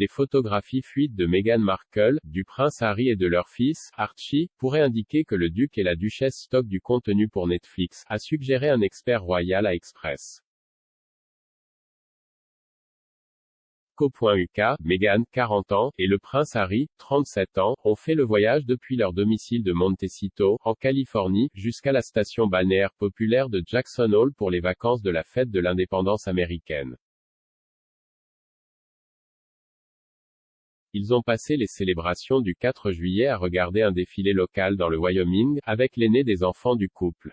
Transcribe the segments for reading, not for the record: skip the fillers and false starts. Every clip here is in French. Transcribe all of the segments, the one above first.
Des photographies fuites de Meghan Markle, du prince Harry et de leur fils, Archie, pourraient indiquer que le duc et la duchesse stockent du contenu pour Netflix, a suggéré un expert royal à Express. Co.uk, Meghan, 40 ans, et le prince Harry, 37 ans, ont fait le voyage depuis leur domicile de Montecito, en Californie, jusqu'à la station balnéaire populaire de Jackson Hole pour les vacances de la fête de l'indépendance américaine. Ils ont passé les célébrations du 4 juillet à regarder un défilé local dans le Wyoming, avec l'aîné des enfants du couple.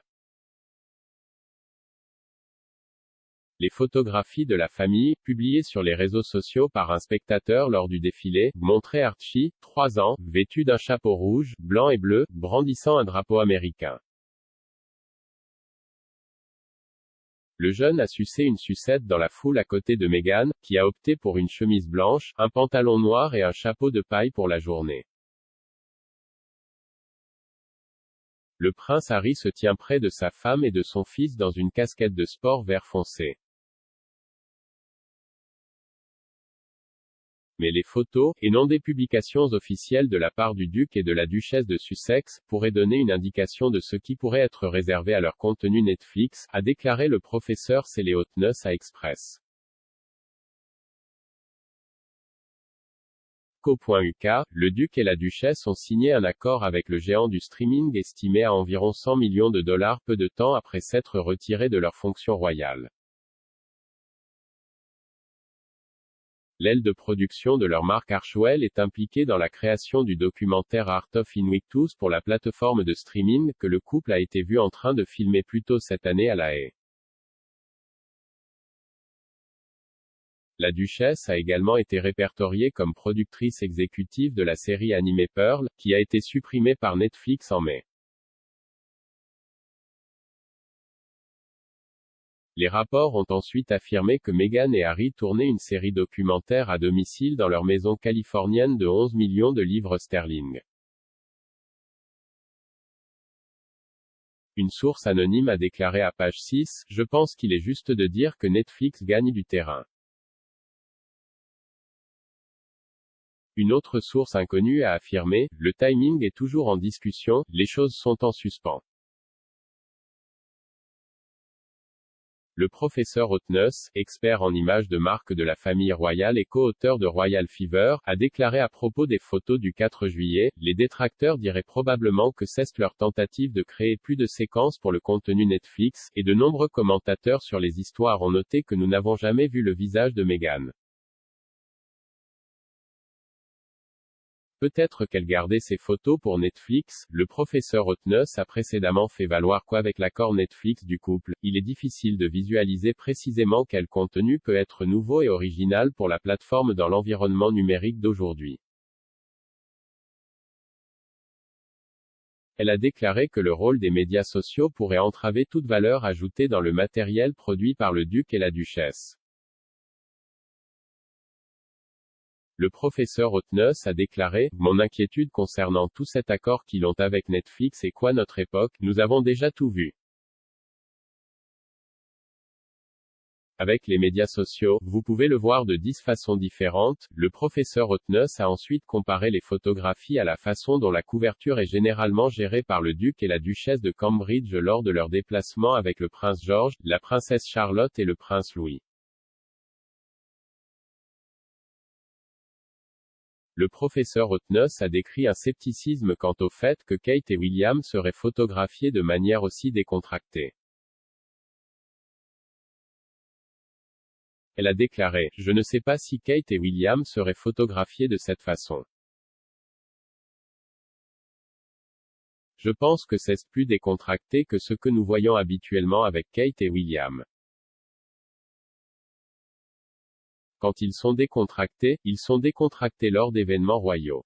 Les photographies de la famille, publiées sur les réseaux sociaux par un spectateur lors du défilé, montraient Archie, 3 ans, vêtu d'un chapeau rouge, blanc et bleu, brandissant un drapeau américain. Le jeune a sucé une sucette dans la foule à côté de Meghan, qui a opté pour une chemise blanche, un pantalon noir et un chapeau de paille pour la journée. Le prince Harry se tient près de sa femme et de son fils dans une casquette de sport vert foncé. Mais les photos, et non des publications officielles de la part du duc et de la duchesse de Sussex, pourraient donner une indication de ce qui pourrait être réservé à leur contenu Netflix, a déclaré le professeur Célé Hotness à Express. Co.uk, le duc et la duchesse ont signé un accord avec le géant du streaming estimé à environ 100 millions de dollars peu de temps après s'être retirés de leurs fonctions royales. L'aile de production de leur marque Archewell est impliquée dans la création du documentaire Art of Invictus pour la plateforme de streaming, que le couple a été vu en train de filmer plus tôt cette année à La Haye. La duchesse a également été répertoriée comme productrice exécutive de la série animée Pearl, qui a été supprimée par Netflix en mai. Les rapports ont ensuite affirmé que Meghan et Harry tournaient une série documentaire à domicile dans leur maison californienne de 11 millions de livres sterling. Une source anonyme a déclaré à Page 6, « Je pense qu'il est juste de dire que Netflix gagne du terrain. » Une autre source inconnue a affirmé, « Le timing est toujours en discussion, les choses sont en suspens. » Le professeur Hotness, expert en images de marque de la famille royale et co-auteur de Royal Fever, a déclaré à propos des photos du 4 juillet, « Les détracteurs diraient probablement que c'est leur tentative de créer plus de séquences pour le contenu Netflix, et de nombreux commentateurs sur les histoires ont noté que nous n'avons jamais vu le visage de Meghan. Peut-être qu'elle gardait ces photos pour Netflix. » Le professeur Hotness a précédemment fait valoir qu'avec l'accord Netflix du couple, il est difficile de visualiser précisément quel contenu peut être nouveau et original pour la plateforme dans l'environnement numérique d'aujourd'hui. Elle a déclaré que le rôle des médias sociaux pourrait entraver toute valeur ajoutée dans le matériel produit par le duc et la duchesse. Le professeur Hotness a déclaré, « Mon inquiétude concernant tout cet accord qu'ils ont avec Netflix est quoi notre époque, nous avons déjà tout vu. Avec les médias sociaux, vous pouvez le voir de 10 façons différentes. » Le professeur Hotness a ensuite comparé les photographies à la façon dont la couverture est généralement gérée par le duc et la duchesse de Cambridge lors de leurs déplacements avec le prince George, la princesse Charlotte et le prince Louis. Le professeur Hotness a décrit un scepticisme quant au fait que Kate et William seraient photographiés de manière aussi décontractée. Elle a déclaré, « Je ne sais pas si Kate et William seraient photographiés de cette façon. Je pense que c'est plus décontracté que ce que nous voyons habituellement avec Kate et William. Quand ils sont décontractés lors d'événements royaux.